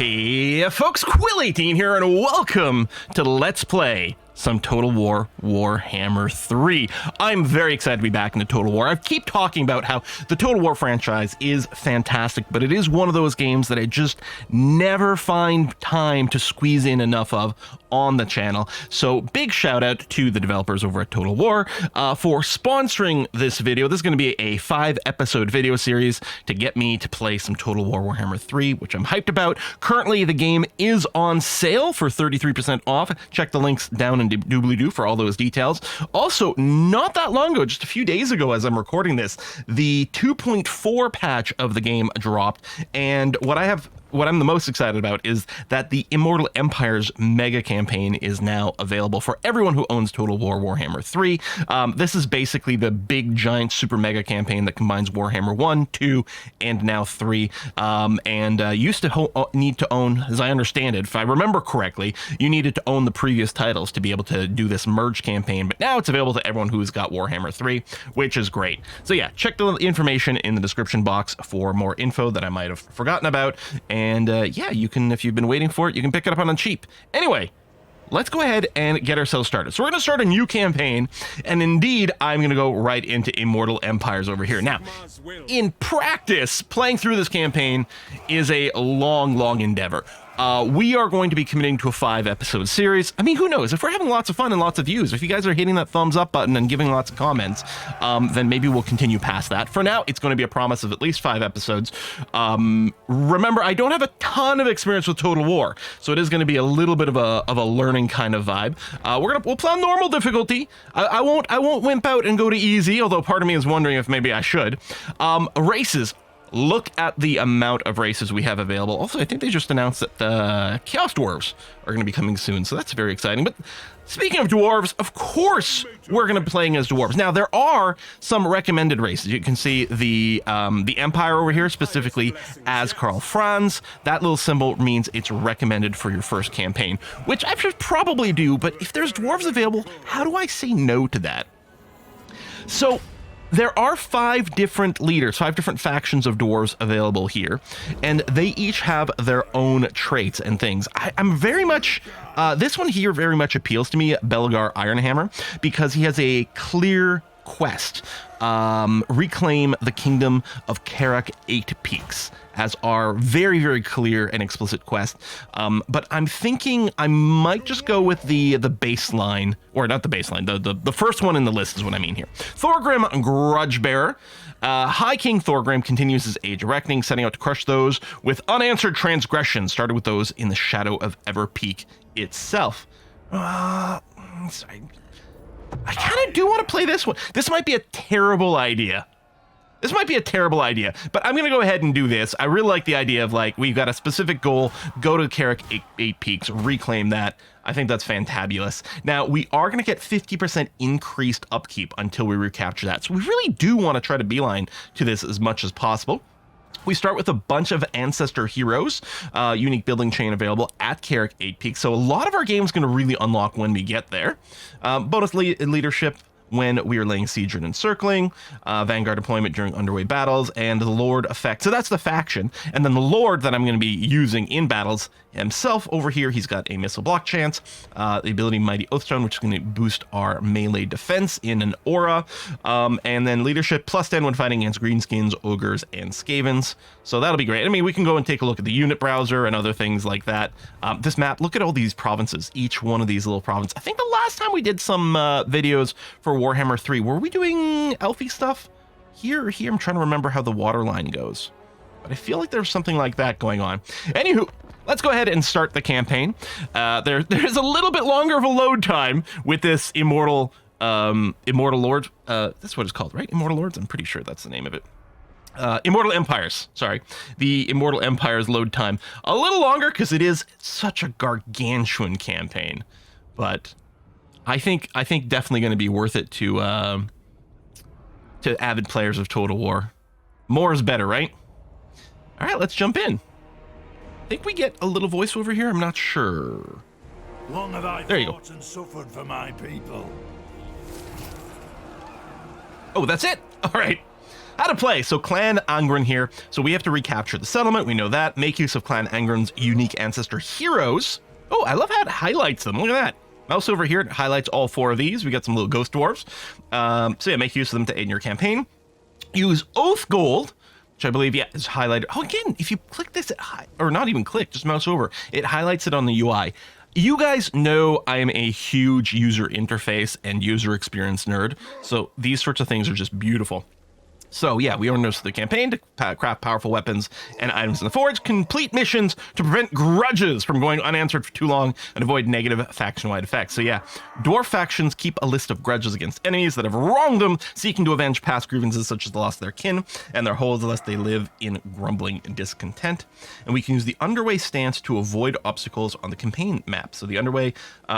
Hey folks, Quill18 here, and welcome to Let's Play some Total War Warhammer 3. I'm very excited to be back into Total War. I keep talking about how the Total War franchise is fantastic, but it is one of those games that I just never find time to squeeze in enough of on the channel. So big shout out to the developers over at Total War for sponsoring this video. This is going to be a 5-episode video series to get me to play some Total War Warhammer 3, which I'm hyped about. Currently, the game is on sale for 33% off. Check the links down in doobly-doo for all those details. Also, not that long ago, just a few days ago as I'm recording this, the 2.4 patch of the game dropped, and what I'm the most excited about is that the Immortal Empires mega campaign is now available for everyone who owns Total War Warhammer 3. This is basically the big, giant, super mega campaign that combines Warhammer 1, 2, and now 3. Used to need to own, as I understand it, if I remember correctly, you needed to own the previous titles to be able to do this merge campaign, but now it's available to everyone who's got Warhammer 3, which is great. So yeah, check the information in the description box for more info that I might have forgotten about. And yeah, you can, if you've been waiting for it, you can pick it up on cheap. Anyway, let's go ahead and get ourselves started. So we're going to start a new campaign, and indeed, I'm going to go right into Immortal Empires over here. Now, in practice, playing through this campaign is a long endeavor. We are going to be committing to a 5-episode series. I mean, who knows? If we're having lots of fun and lots of views, if you guys are hitting that thumbs up button and giving lots of comments, then maybe we'll continue past that. For now, it's going to be a promise of at least 5 episodes. Remember, I don't have a ton of experience with Total War, so it is going to be a little bit of a learning kind of vibe. We'll play on normal difficulty. I won't wimp out and go to easy, although part of me is wondering if maybe I should. Races. Look at the amount of races we have available. Also, I think they just announced that the Chaos Dwarves are going to be coming soon, so that's very exciting. But speaking of Dwarves, of course, we're going to be playing as Dwarves. Now, there are some recommended races. You can see the Empire over here, specifically as Karl Franz. That little symbol means it's recommended for your first campaign, which I should probably do, but if there's Dwarves available, how do I say no to that? So there are 5 different leaders, 5 different factions of dwarves available here, and they each have their own traits and things. I'm very much, this one here very much appeals to me, Belgar Ironhammer, because he has a clear quest. Reclaim the kingdom of Karak 8 Peaks as our very clear and explicit quest. But I'm thinking I might just go with the baseline, or not the baseline, the first one in the list is what I mean here. Thorgrim Grudgebearer. High King Thorgrim continues his Age of Reckoning, setting out to crush those with unanswered transgressions, started with those in the shadow of Everpeak itself. Sorry. I kind of do want to play this one. This might be a terrible idea. But I'm going to go ahead and do this. I really like the idea of, like, we've got a specific goal, go to Karak 8 Peaks, reclaim that. I think that's fantabulous. Now, we are going to get 50% increased upkeep until we recapture that. So we really do want to try to beeline to this as much as possible. We start with a bunch of Ancestor Heroes, unique building chain available at Karak 8 Peaks. So a lot of our game is going to really unlock when we get there. Bonus leadership when we are laying siege and encircling, Vanguard deployment during underway battles, and the Lord effect. So that's the faction. And then the Lord that I'm going to be using in battles himself over here, he's got a missile block chance, the ability Mighty Oathstone, which is going to boost our melee defense in an aura, and then leadership plus 10 when fighting against greenskins, ogres, and skavens. So that'll be great. I mean, we can go and take a look at the unit browser and other things like that. This map, look at all these provinces, each one of these little provinces. I think the last time we did some videos for Warhammer 3, were we doing elfy stuff? Here, I'm trying to remember how the water line goes, but I feel like there's something like that going on. Anywho, let's go ahead and start the campaign. There's a little bit longer of a load time with this Immortal Lord. That's what it's called, right? Immortal Lords? I'm pretty sure that's the name of it. Immortal Empires, sorry. The Immortal Empires load time. A little longer because it is such a gargantuan campaign. But I think definitely going to be worth it to avid players of Total War. More is better, right? All right, let's jump in. I think we get a little voiceover here. I'm not sure. Long have I there you fought and suffered for my people. Oh, that's it. All right. How to play. So Clan Angren here. So we have to recapture the settlement. We know that. Make use of Clan Angren's unique ancestor heroes. Oh, I love how it highlights them. Look at that. Mouse over here, it highlights all 4 of these. We got some little ghost dwarves. So yeah, make use of them to aid in your campaign. Use Oath Gold, which I believe, yeah, is highlighted. Oh, again, if you click this, or not even click, just mouse over, it highlights it on the UI. You guys know I am a huge user interface and user experience nerd, so these sorts of things are just beautiful. So yeah, we earn notice of the campaign to craft powerful weapons and items in the forge, complete missions to prevent grudges from going unanswered for too long, and avoid negative faction-wide effects. So yeah, dwarf factions keep a list of grudges against enemies that have wronged them, seeking to avenge past grievances such as the loss of their kin and their holds, lest they live in grumbling discontent. And we can use the underway stance to avoid obstacles on the campaign map. So the underway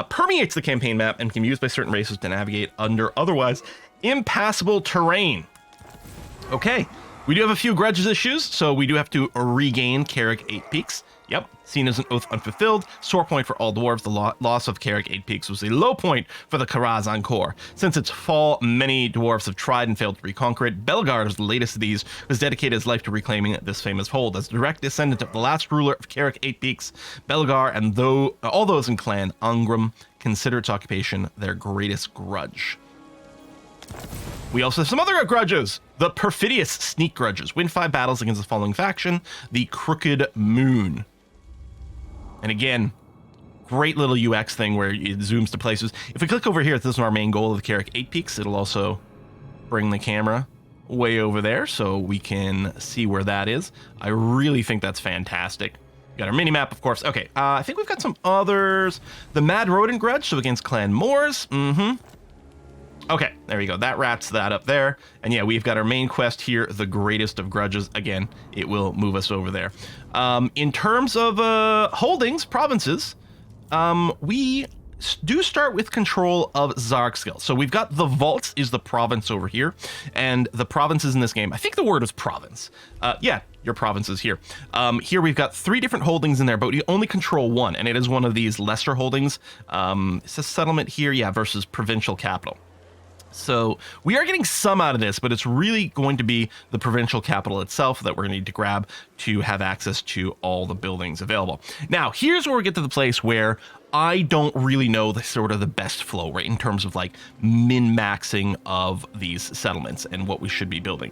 permeates the campaign map and can be used by certain races to navigate under otherwise impassable terrain. Okay, we do have a few grudges issues, so we do have to regain Karak 8 Peaks. Yep, seen as an oath unfulfilled. Sore point for all dwarves. The loss of Karak 8 Peaks was a low point for the Karazhan Corps. Since its fall, many dwarves have tried and failed to reconquer it. Belgar, the latest of these, was dedicated his life to reclaiming this famous hold. As direct descendant of the last ruler of Karak 8 Peaks, Belgar and all those in Clan Angren consider its occupation their greatest grudge. We also have some other grudges. The perfidious sneak grudges. Win 5 battles against the following faction. The Crooked Moon. And again, great little UX thing where it zooms to places. If we click over here, this is our main goal of the Karak 8 Peaks. It'll also bring the camera way over there so we can see where that is. I really think that's fantastic. Got our mini-map, of course. Okay, I think we've got some others. The Mad Rodent Grudge, so against Clan Moors. Okay, there we go. That wraps that up there. And yeah, we've got our main quest here, the greatest of grudges. Again, it will move us over there. In terms of holdings, provinces, we do start with control of Zarkskill. So we've got the Vaults is the province over here. And the provinces in this game, I think the word is province. Yeah, your province is here. Here we've got 3 different holdings in there, but we only control 1. And it is one of these lesser holdings. It says settlement here, yeah, versus provincial capital. So we are getting some out of this, but it's really going to be the provincial capital itself that we're going to need to grab to have access to all the buildings available. Now, here's where we get to the place where I don't really know the sort of the best flow, right, in terms of like min-maxing of these settlements and what we should be building.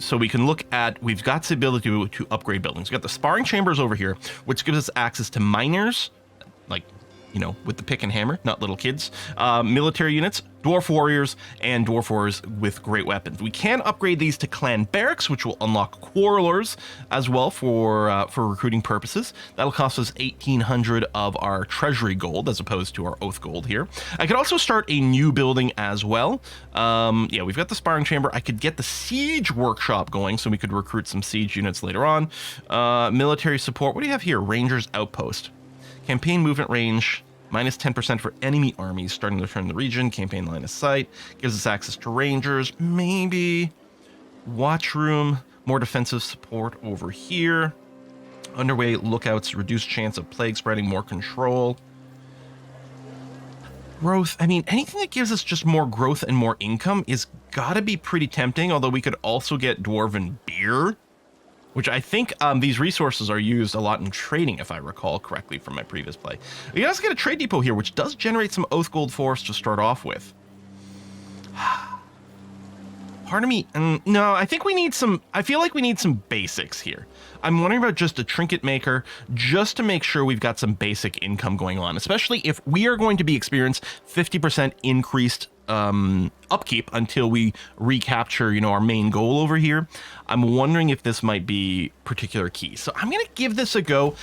So we can look at, we've got the ability to upgrade buildings. We've got the sparring chambers over here, which gives us access to miners, like, you know, with the pick and hammer, not little kids, military units, dwarf warriors, and dwarf warriors with great weapons. We can upgrade these to clan barracks, which will unlock quarrelers as well for recruiting purposes. That'll cost us 1,800 of our treasury gold as opposed to our oath gold here. I could also start a new building as well. Yeah, we've got the sparring chamber. I could get the siege workshop going so we could recruit some siege units later on. Military support. What do you have here? Rangers outpost. Campaign movement range, minus 10% for enemy armies starting to return to the region. Campaign line of sight gives us access to rangers. Maybe watch room, more defensive support over here. Underway lookouts, reduced chance of plague spreading, more control. Growth, I mean, anything that gives us just more growth and more income is gotta be pretty tempting, although we could also get Dwarven beer, which I think these resources are used a lot in trading, if I recall correctly from my previous play. We also get a trade depot here, which does generate some oath gold for us to start off with. Part of me, no, I think we need some, I feel like we need some basics here. I'm wondering about just a trinket maker, just to make sure we've got some basic income going on, especially if we are going to be experienced 50% increased upkeep until we recapture, you know, our main goal over here. I'm wondering if this might be particular key. So I'm going to give this a go.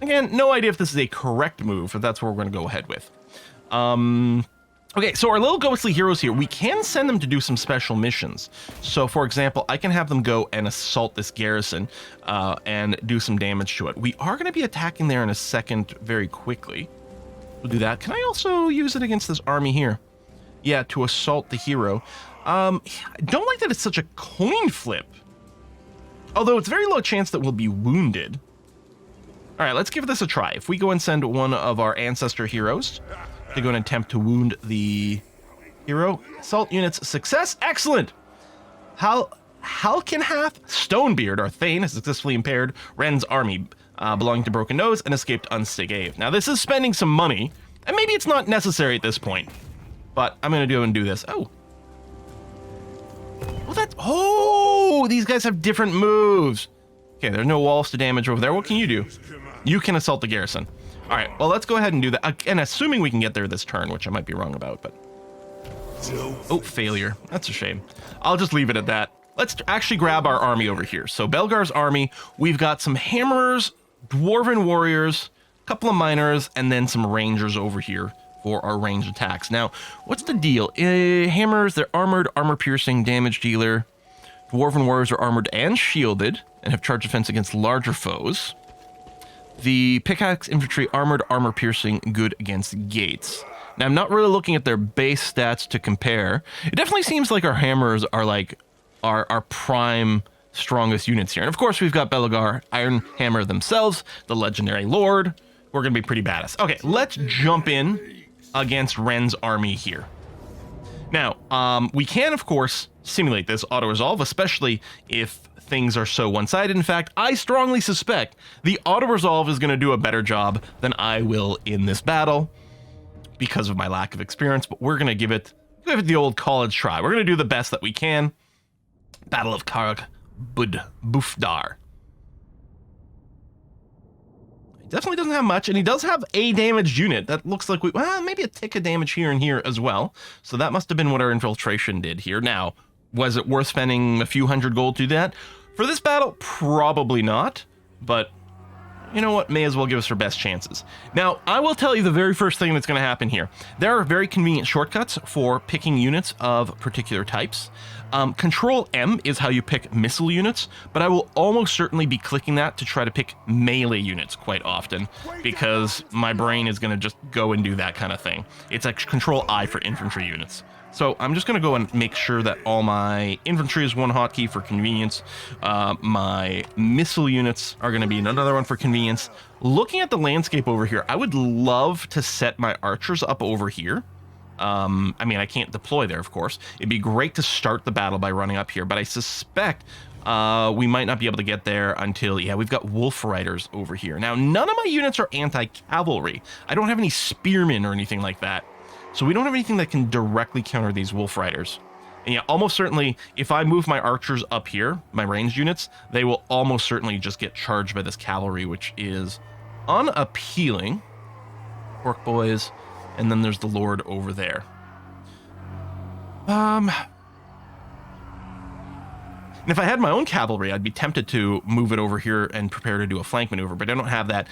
Again, no idea if this is a correct move, but that's what we're going to go ahead with. Okay, so our little ghostly heroes here, we can send them to do some special missions. So, for example, I can have them go and assault this garrison and do some damage to it. We are going to be attacking there in a second very quickly. We'll do that. Can I also use it against this army here? Yeah, to assault the hero. I don't like that it's such a coin flip. Although it's very low chance that we'll be wounded. All right, let's give this a try. If we go and send one of our ancestor heroes to go and attempt to wound the hero. Assault units, success, excellent. Halkenhath Stonebeard, our Thane, has successfully impaired Ren's army belonging to Broken Nose and escaped unscathed. Now, this is spending some money, and maybe it's not necessary at this point, but I'm going to go and do this. Oh. Well, oh, these guys have different moves. Okay, there's no walls to damage over there. What can you do? You can assault the garrison. All right, well, let's go ahead and do that. Again, assuming we can get there this turn, which I might be wrong about, but... Oh, failure. That's a shame. I'll just leave it at that. Let's actually grab our army over here. So Belgar's army, we've got some hammerers, dwarven warriors, a couple of miners, and then some rangers over here for our ranged attacks. Now, what's the deal? Hammers, they're armored, armor-piercing, damage dealer. Dwarven warriors are armored and shielded and have charge defense against larger foes. The pickaxe infantry, armored, armor-piercing, good against gates. Now, I'm not really looking at their base stats to compare. It definitely seems like our hammers are like our prime strongest units here. And of course, we've got Belgar, Iron Hammer themselves, the legendary lord. We're going to be pretty badass. Okay, let's jump in against Ren's army here. Now, we can, of course, simulate this auto-resolve, especially if things are so one-sided. In fact, I strongly suspect the auto-resolve is going to do a better job than I will in this battle because of my lack of experience, but we're going to give it the old college try. We're going to do the best that we can. Battle of Karak, Budar. He definitely doesn't have much, and he does have a damaged unit. That looks like maybe a tick of damage here and here as well. So that must have been what our infiltration did here. Now, was it worth spending a few hundred gold to do that? For this battle, probably not, but you know what? May as well give us our best chances. Now, I will tell you the very first thing that's going to happen here. There are very convenient shortcuts for picking units of particular types. Control M is how you pick missile units, but I will almost certainly be clicking that to try to pick melee units quite often, because my brain is going to just go and do that kind of thing. It's like Control I for infantry units. So I'm just going to go and make sure that all my infantry is one hotkey for convenience. My missile units are going to be another one for convenience. Looking at the landscape over here, I would love to set my archers up over here. I mean, I can't deploy there, of course. It'd be great to start the battle by running up here, but I suspect we might not be able to get there until, yeah, we've got wolf riders over here. Now, none of my units are anti-cavalry. I don't have any spearmen or anything like that. So we don't have anything that can directly counter these wolf riders. And yeah, almost certainly, if I move my archers up here, my ranged units, they will almost certainly just get charged by this cavalry, which is unappealing. Pork boys, and then there's the lord over there. And if I had my own cavalry, I'd be tempted to move it over here and prepare to do a flank maneuver, but I don't have that.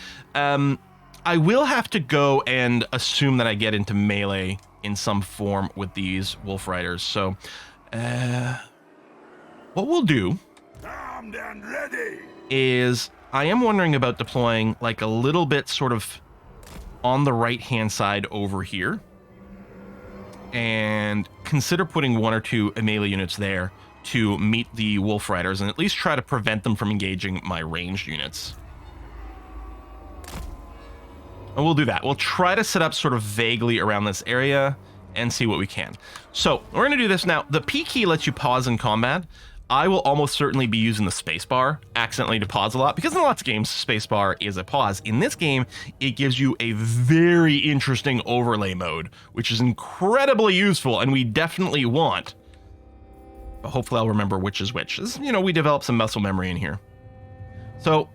I will have to go and assume that I get into melee in some form with these wolf riders. So, what we'll do is I am wondering about deploying like a little bit sort of on the right-hand side over here, and consider putting one or two melee units there to meet the wolf riders and at least try to prevent them from engaging my ranged units. And we'll do that. We'll try to set up sort of vaguely around this area and see what we can. So we're going to do this now. The P key lets you pause in combat. I will almost certainly be using the spacebar accidentally to pause a lot, because in lots of games, spacebar is a pause. In this game, it gives you a very interesting overlay mode, which is incredibly useful and we definitely want. But hopefully I'll remember which is which. This, you know, we develop some muscle memory in here. So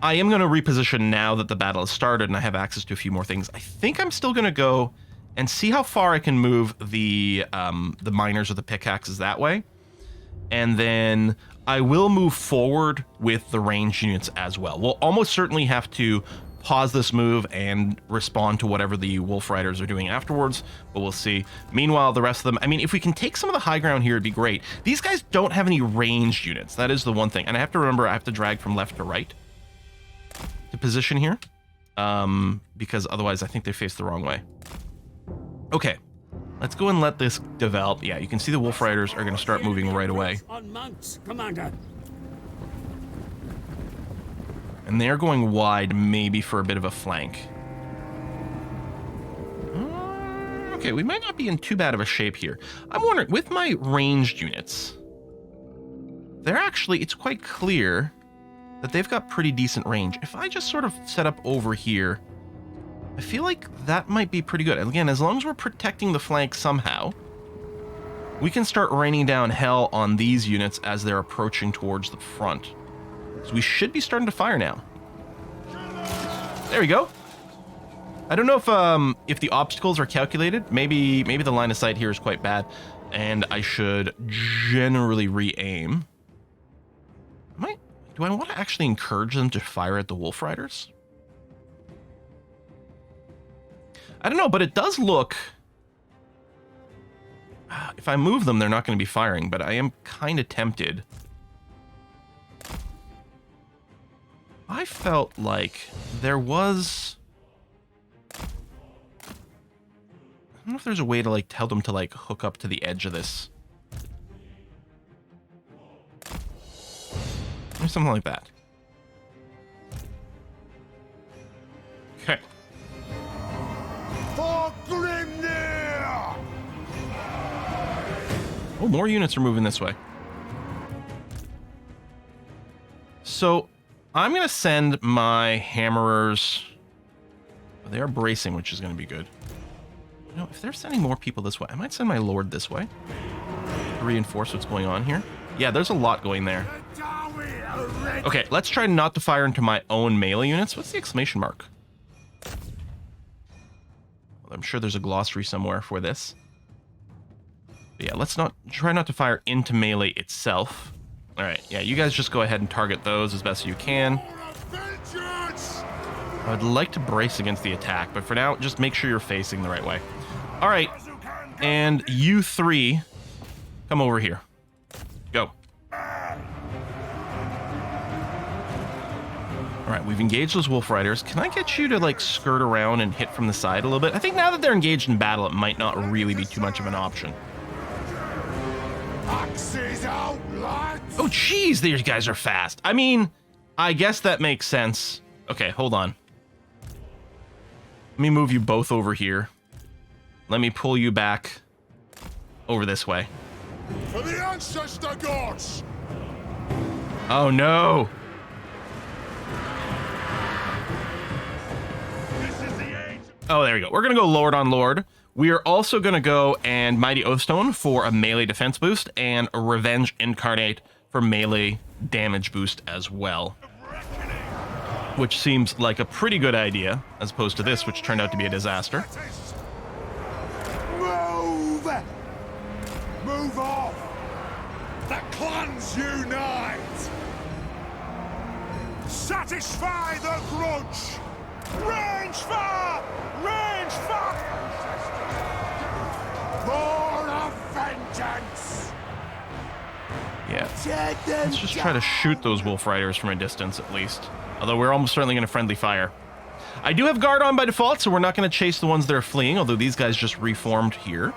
I am going to reposition now that the battle has started and I have access to a few more things. I think I'm still going to go and see how far I can move the miners or the pickaxes that way. And then I will move forward with the ranged units as well. We'll almost certainly have to pause this move and respond to whatever the wolf riders are doing afterwards, but we'll see. Meanwhile, the rest of them, I mean, if we can take some of the high ground here, it'd be great. These guys don't have any ranged units. That is the one thing. And I have to remember I have to drag from left to right to position here, because otherwise I think they face the wrong way. Okay, let's go and let this develop. Yeah, you can see the wolf riders are going to start moving right away. On mounts, Commander. And they're going wide, maybe for a bit of a flank. Okay, we might not be in too bad of a shape here. I'm wondering, with my ranged units, they're actually, it's quite clear that they've got pretty decent range. If I just sort of set up over here, I feel like that might be pretty good. And again, as long as we're protecting the flank somehow, we can start raining down hell on these units as they're approaching towards the front. So we should be starting to fire now. There we go. I don't know if the obstacles are calculated. Maybe the line of sight here is quite bad, and I should generally re-aim. Do I want to actually encourage them to fire at the Wolf Riders? I don't know, but it does look... If I move them, they're not going to be firing, but I am kind of tempted. I felt like there was... I don't know if there's a way to, like, tell them to, like, hook up to the edge of this. Or something like that. Okay. For Grimnir! Oh, more units are moving this way. So, I'm going to send my hammerers... They are bracing, which is going to be good. You know, if they're sending more people this way, I might send my lord this way to reinforce what's going on here. Yeah, there's a lot going there. Okay, let's try not to fire into my own melee units. What's the exclamation mark? Well, I'm sure there's a glossary somewhere for this. But yeah, let's try not to fire into melee itself. All right, yeah, you guys just go ahead and target those as best you can. I'd like to brace against the attack, but for now, just make sure you're facing the right way. All right, and you three, come over here. Go. All right, we've engaged those Wolf Riders. Can I get you to, like, skirt around and hit from the side a little bit? I think now that they're engaged in battle, it might not really be too much of an option. Oh, jeez, these guys are fast. I mean, I guess that makes sense. Okay, hold on. Let me move you both over here. Let me pull you back over this way. For the ancestor gods! Oh, no. Oh, there we go. We're going to go Lord on Lord. We are also going to go and Mighty Oathstone for a melee defense boost and a Revenge Incarnate for melee damage boost as well. Which seems like a pretty good idea, as opposed to this, which turned out to be a disaster. Move! Move off! The clans unite! Satisfy the grudge! Range fire! Range fire! More of vengeance! Yeah. Let's just try to shoot those Wolf Riders from a distance at least. Although we're almost certainly going to friendly fire. I do have guard on by default, so we're not going to chase the ones that are fleeing, although these guys just reformed here.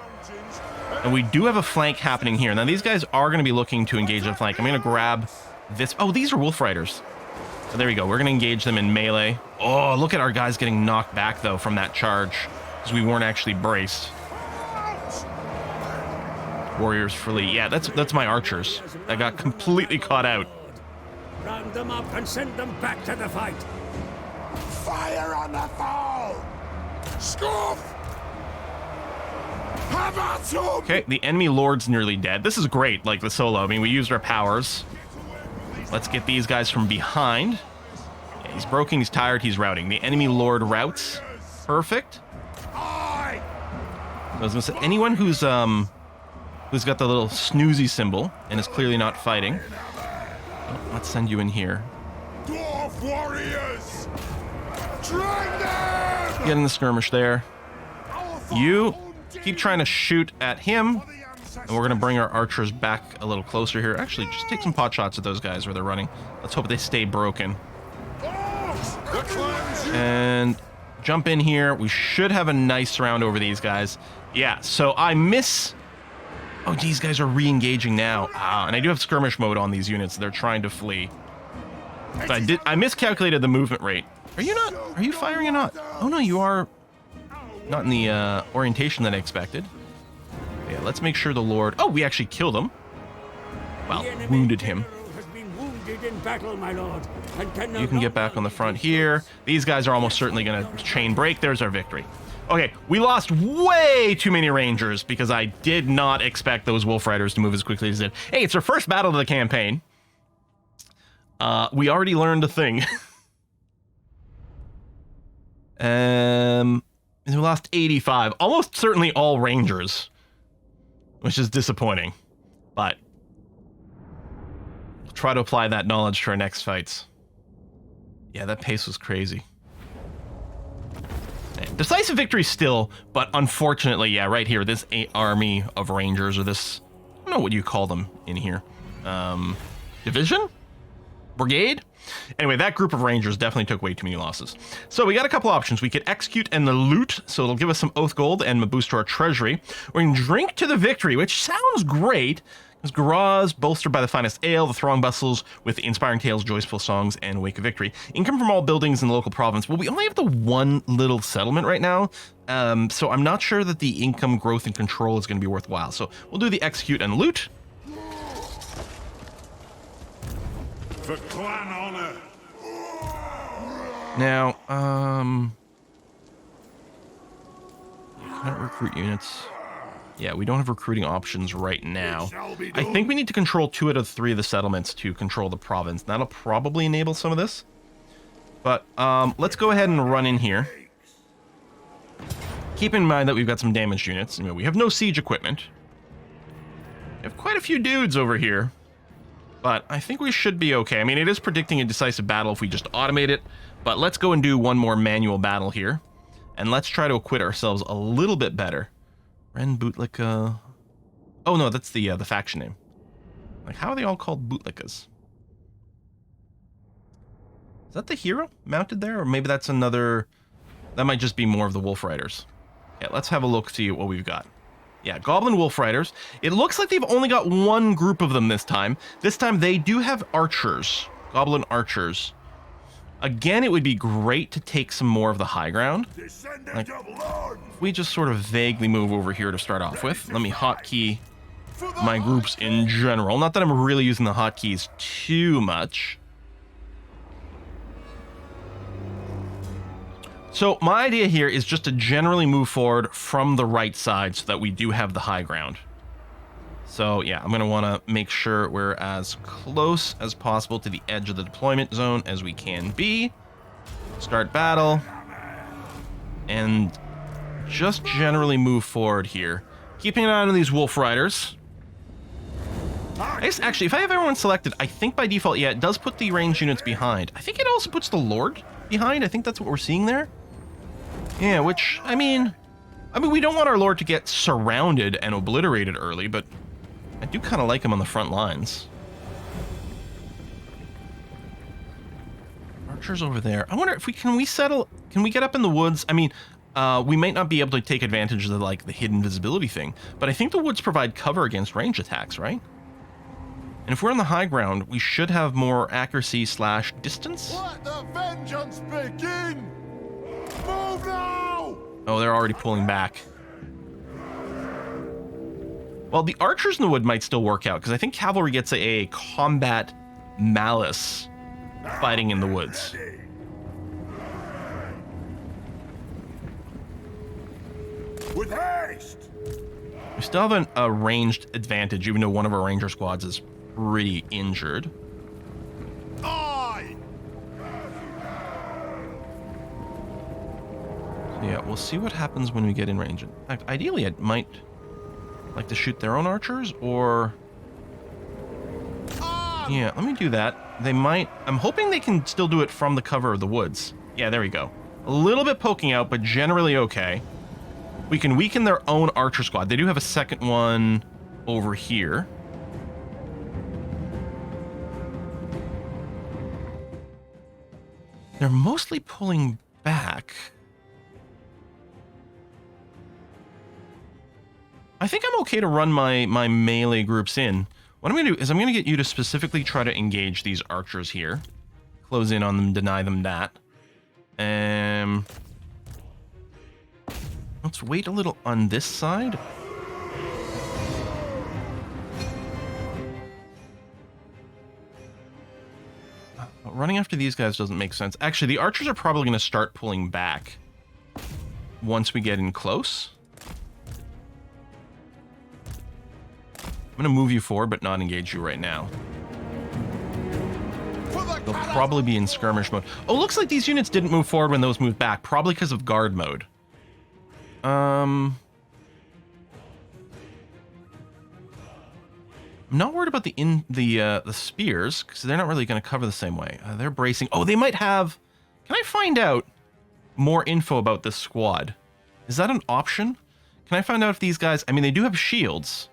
And we do have a flank happening here. Now, these guys are going to be looking to engage a flank. I'm going to grab this. Oh, these are Wolf Riders. So there we go. We're going to engage them in melee. Oh, look at our guys getting knocked back, though, from that charge, because we weren't actually braced. Warriors flee. Yeah, that's my archers. I got completely caught out. Round them up and send them back to the fight. Fire on the foe! Scoff! Have at him! Okay, the enemy lord's nearly dead. This is great, like the solo. I mean, we used our powers. Let's get these guys from behind. Yeah, he's broken, he's tired, he's routing. The enemy lord routes. Perfect. I was gonna say, anyone who's got the little snoozy symbol and is clearly not fighting. Oh, let's send you in here. Dwarf warriors! Drag them! Get in the skirmish there. You keep trying to shoot at him, and we're going to bring our archers back a little closer here. Actually, just take some pot shots at those guys where they're running. Let's hope they stay broken. And jump in here. We should have a nice round over these guys. Yeah, so I miss... Oh, these guys are re-engaging now. And I do have skirmish mode on these units. They're trying to flee. So I miscalculated the movement rate. Are you firing or not? Oh, no, you are not in the orientation that I expected. Yeah, let's make sure the Lord... Oh, we actually killed him. Well, wounded him. defeated in battle, my lord, and can no You can get back longer on the front be here. These guys are almost certainly going to chain break. There's our victory. Okay, we lost way too many Rangers because I did not expect those Wolf Riders to move as quickly as they did. Hey, it's our first battle of the campaign. We already learned a thing. We lost 85. Almost certainly all Rangers, which is disappointing. But we'll try to apply that knowledge to our next fights. Yeah, that pace was crazy. Decisive victory still, but unfortunately, yeah, right here, this army of Rangers, or this, I don't know what you call them in here. Division? Brigade? Anyway, that group of Rangers definitely took way too many losses. So we got a couple options. We could execute and loot, so it'll give us some oath gold and a boost to our treasury. We can drink to the victory, which sounds great. Because Garage, bolstered by the finest ale, the throng bustles with inspiring tales, joyful songs, and wake of victory. Income from all buildings in the local province. Well, we only have the one little settlement right now, so I'm not sure that the income growth and control is going to be worthwhile. So we'll do the execute and loot. For clan honor. Now, can't recruit units. Yeah, we don't have recruiting options right now. I think we need to control 2 out of 3 of the settlements to control the province. That'll probably enable some of this. But let's go ahead and run in here. Keep in mind that we've got some damaged units. We have no siege equipment. We have quite a few dudes over here. But I think we should be okay. I mean, it is predicting a decisive battle if we just automate it. But let's go and do one more manual battle here. And let's try to acquit ourselves a little bit better. Ren Bootlika. Oh no, that's the faction name. Like, how are they all called Bootlikas? Is that the hero mounted there? Or maybe that's another... That might just be more of the Wolf Riders. Yeah, let's have a look, see what we've got. Yeah, Goblin Wolf Riders. It looks like they've only got one group of them this time. This time they do have archers. Goblin archers. Again, it would be great to take some more of the high ground. Like, if we just sort of vaguely move over here to start off with. Let me hotkey my groups in general. Not that I'm really using the hotkeys too much. So my idea here is just to generally move forward from the right side so that we do have the high ground. So yeah, I'm going to want to make sure we're as close as possible to the edge of the deployment zone as we can be. Start battle. And just generally move forward here. Keeping an eye on these Wolf Riders. I guess, actually, if I have everyone selected, I think by default, yeah, it does put the ranged units behind. I think it also puts the Lord behind. I think that's what we're seeing there. Yeah, which, I mean, we don't want our Lord to get surrounded and obliterated early, but I do kind of like him on the front lines. Archers over there. I wonder if can we get up in the woods? I mean, we might not be able to take advantage of the hidden visibility thing, but I think the woods provide cover against range attacks, right? And if we're on the high ground, we should have more accuracy / distance. Let the vengeance begin! Move now! Oh, they're already pulling back. Well, the archers in the wood might still work out, because I think cavalry gets a combat malice fighting in the woods. With haste! We still have a ranged advantage, even though one of our ranger squads is pretty injured. Aye! So yeah, we'll see what happens when we get in range. In fact, ideally, it might like to shoot their own archers, or... Yeah, let me do that. They might... I'm hoping they can still do it from the cover of the woods. Yeah, there we go. A little bit poking out, but generally okay. We can weaken their own archer squad. They do have a second one over here. They're mostly pulling back. I think I'm okay to run my melee groups in. What I'm going to do is I'm going to get you to specifically try to engage these archers here. Close in on them, deny them that. Let's wait a little on this side. running after these guys doesn't make sense. Actually, the archers are probably going to start pulling back once we get in close. I'm going to move you forward, but not engage you right now. They'll probably be in skirmish mode. Oh, looks like these units didn't move forward when those moved back, probably because of guard mode. I'm not worried about the spears, because they're not really going to cover the same way. They're bracing. Oh, they might have... Can I find out more info about this squad? Is that an option? Can I find out if these guys... I mean, they do have shields.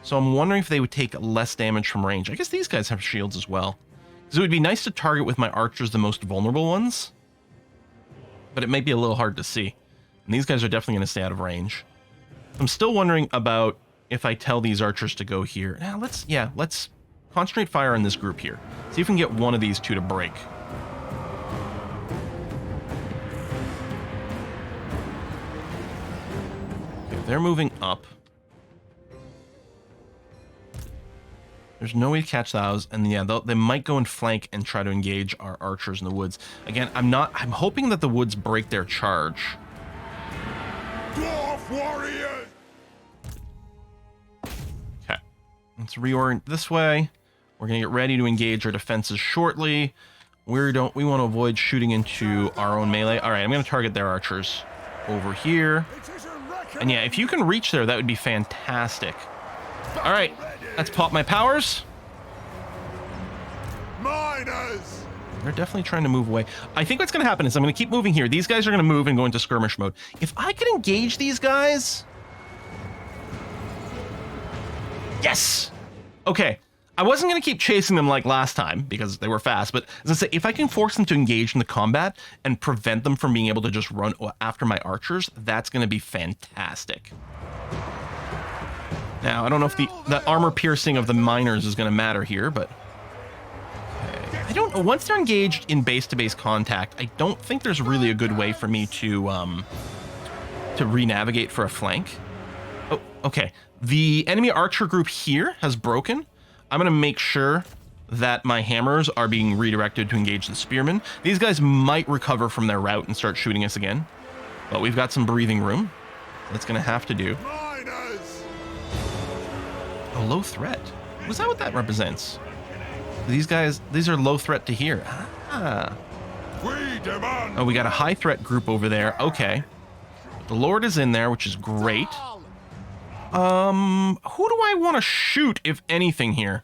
So I'm wondering if they would take less damage from range. I guess these guys have shields as well. Because it would be nice to target with my archers the most vulnerable ones. But it might be a little hard to see. And these guys are definitely going to stay out of range. I'm still wondering about if I tell these archers to go here. Now, let's concentrate fire on this group here. See if we can get one of these two to break. Okay, they're moving up. There's no way to catch those, and yeah, they might go and flank and try to engage our archers in the woods. Again, I'm hoping that the woods break their charge. Dwarf warriors! Okay, let's reorient this way. We're gonna get ready to engage our defenses shortly. We want to avoid shooting into our own melee. All right, I'm gonna target their archers over here. And yeah, if you can reach there, that would be fantastic. All right, let's pop my powers. Miners! They're definitely trying to move away. I think what's going to happen is I'm going to keep moving here. These guys are going to move and go into skirmish mode. If I could engage these guys... Yes! Okay. I wasn't going to keep chasing them like last time because they were fast, but as I say, if I can force them to engage in the combat and prevent them from being able to just run after my archers, that's going to be fantastic. Now, I don't know if the armor piercing of the miners is going to matter here, but... Okay. I don't know. Once they're engaged in base-to-base contact, I don't think there's really a good way for me to re-navigate for a flank. Oh, okay. The enemy archer group here has broken. I'm going to make sure that my hammers are being redirected to engage the spearmen. These guys might recover from their rout and start shooting us again, but we've got some breathing room. That's going to have to do. A low threat. Was that what that represents? These guys, these are low threat to here. Ah. Oh, we got a high threat group over there. Okay. The Lord is in there, which is great. Who do I want to shoot, if anything, here?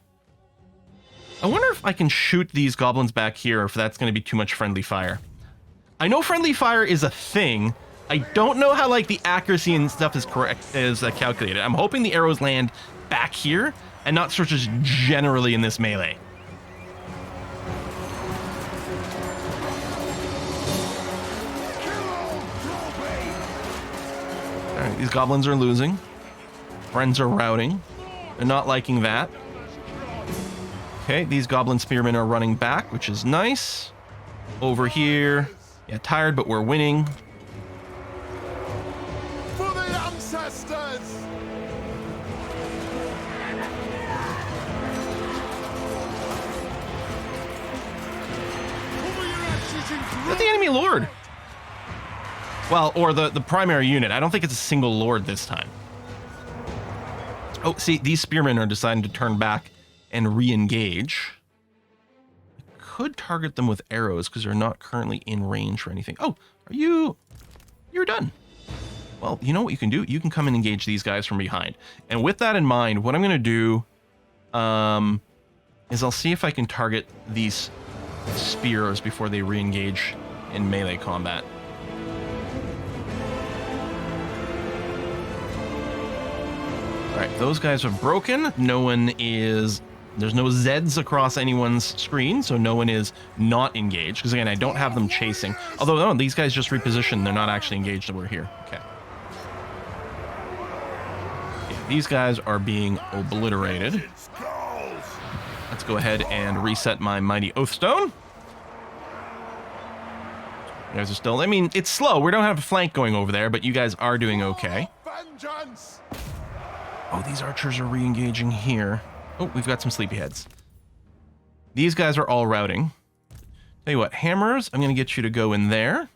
I wonder if I can shoot these goblins back here, or if that's going to be too much friendly fire. I know friendly fire is a thing. I don't know how, like, the accuracy and stuff is calculated. I'm hoping the arrows land back here and not sort of just generally in this melee. Alright, these goblins are losing. Friends are routing. They're not liking that. Okay, these goblin spearmen are running back, which is nice. Over here. Yeah, tired, but we're winning. For the ancestors! Is that the enemy lord? Well, or the primary unit. I don't think it's a single lord this time. Oh, see, these spearmen are deciding to turn back and re-engage. I could target them with arrows because they're not currently in range for anything. Oh, you're done. Well, you know what you can do? You can come and engage these guys from behind. And with that in mind, what I'm going to do is I'll see if I can target these spears before they re-engage in melee combat. Alright, those guys are broken. There's no Zeds across anyone's screen, so no one is not engaged. Because again, I don't have them chasing. Although, no, these guys just repositioned. They're not actually engaged and we're here. Okay. Yeah, these guys are being obliterated. Let's go ahead and reset my Mighty Oathstone. You guys are still... I mean, it's slow. We don't have a flank going over there, but you guys are doing okay. Oh, these archers are re-engaging here. Oh, we've got some sleepyheads. These guys are all routing. Tell you what, hammers, I'm going to get you to go in there.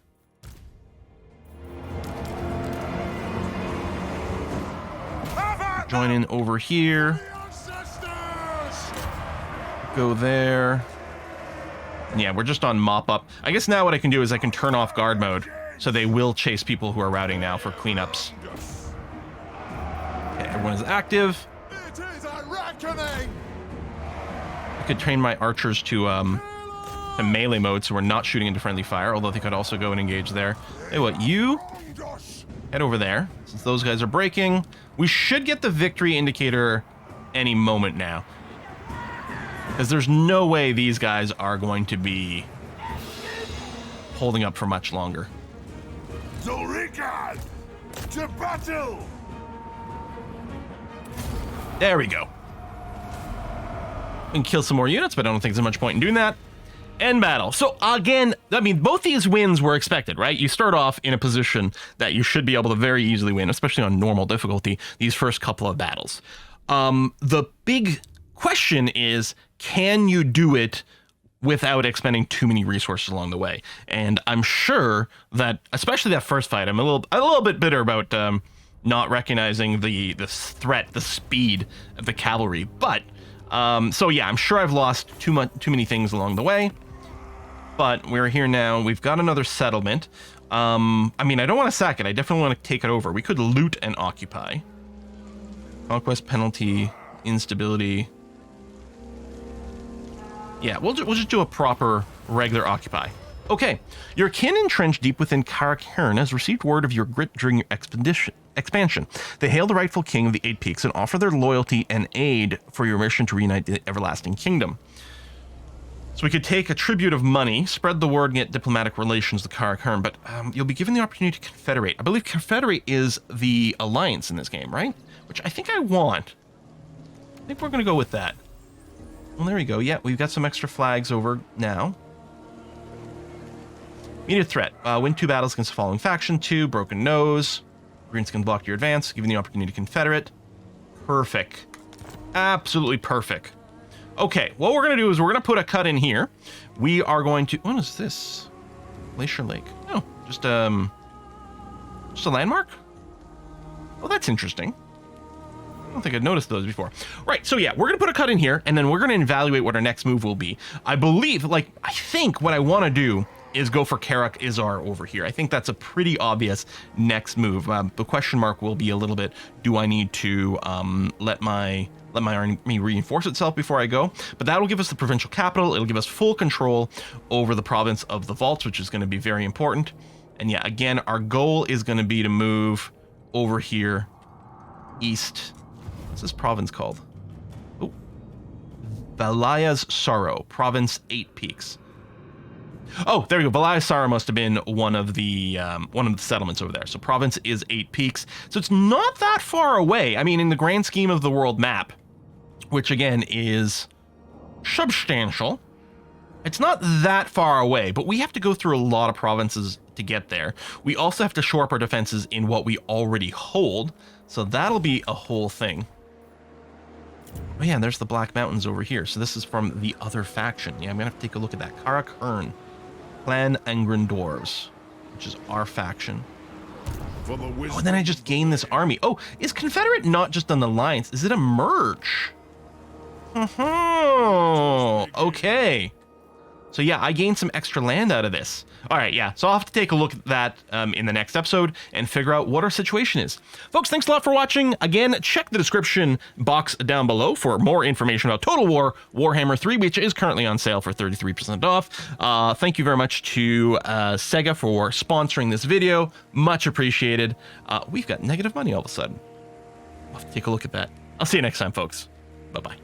Join in over here. Go there. And yeah, we're just on mop up. I guess now what I can do is I can turn off guard mode, so they will chase people who are routing now for cleanups. Okay, everyone is active. It is a reckoning. I could train my archers to melee mode, so we're not shooting into friendly fire, although they could also go and engage there. Hey, what, you head over there, since those guys are breaking. We should get the victory indicator any moment now, because there's no way these guys are going to be holding up for much longer. Zulrika, to battle! There we go. We can kill some more units, but I don't think there's much point in doing that. End battle. So again, I mean, both these wins were expected, right? You start off in a position that you should be able to very easily win, especially on normal difficulty, these first couple of battles. The big question is, can you do it without expending too many resources along the way? And I'm sure that, especially that first fight, I'm a little bit bitter about not recognizing the threat, the speed of the cavalry. But so yeah, I'm sure I've lost too many things along the way. But we're here now. We've got another settlement. I mean, I don't want to sack it. I definitely want to take it over. We could loot and occupy. Conquest penalty, instability. Yeah, we'll just do a proper regular occupy. Okay, your kin entrenched deep within Karak has received word of your grit during your expansion. They hail the rightful king of the Eight Peaks and offer their loyalty and aid for your mission to reunite the everlasting kingdom. So we could take a tribute of money, spread the word, and get diplomatic relations with Karak, but you'll be given the opportunity to confederate. I believe confederate is the alliance in this game, right? Which I think I want. I think we're going to go with that. Well, there we go. Yeah, we've got some extra flags over now. Immediate threat. Win 2 battles against the following faction. 2, broken nose. Greenskin blocked your advance, giving the opportunity to confederate. Perfect. Absolutely perfect. Okay, what we're going to do is we're going to put a cut in here. We are going to... What is this? Glacier Lake. Oh, just a landmark? Oh, that's interesting. I don't think I'd noticed those before. Right, so yeah, we're going to put a cut in here, and then we're going to evaluate what our next move will be. I think what I want to do is go for Karak Izar over here. I think that's a pretty obvious next move. The question mark will be a little bit, do I need to let my army reinforce itself before I go? But that'll give us the provincial capital. It'll give us full control over the province of the Vaults, which is going to be very important. And yeah, again, our goal is going to be to move over here east. What's this province called? Oh, Valaya's Sorrow, province 8 Peaks. Oh, there we go. Valaya's Sorrow must have been one of the settlements over there. So province is 8 Peaks. So it's not that far away. I mean, in the grand scheme of the world map, which again is substantial, it's not that far away, but we have to go through a lot of provinces to get there. We also have to shore up our defenses in what we already hold. So that'll be a whole thing. Oh yeah, and there's the Black Mountains over here. So this is from the other faction. Yeah, I'm gonna have to take a look at that. Karak Clan Angren Dwarves, which is our faction. Oh, and then I just gained this army. Oh, is Confederate not just an alliance? Is it a merge? Okay. So yeah, I gained some extra land out of this. All right, yeah. So I'll have to take a look at that in the next episode and figure out what our situation is. Folks, thanks a lot for watching. Again, check the description box down below for more information about Total War Warhammer 3, which is currently on sale for 33% off. Thank you very much to Sega for sponsoring this video. Much appreciated. We've got negative money all of a sudden. I'll have to take a look at that. I'll see you next time, folks. Bye-bye.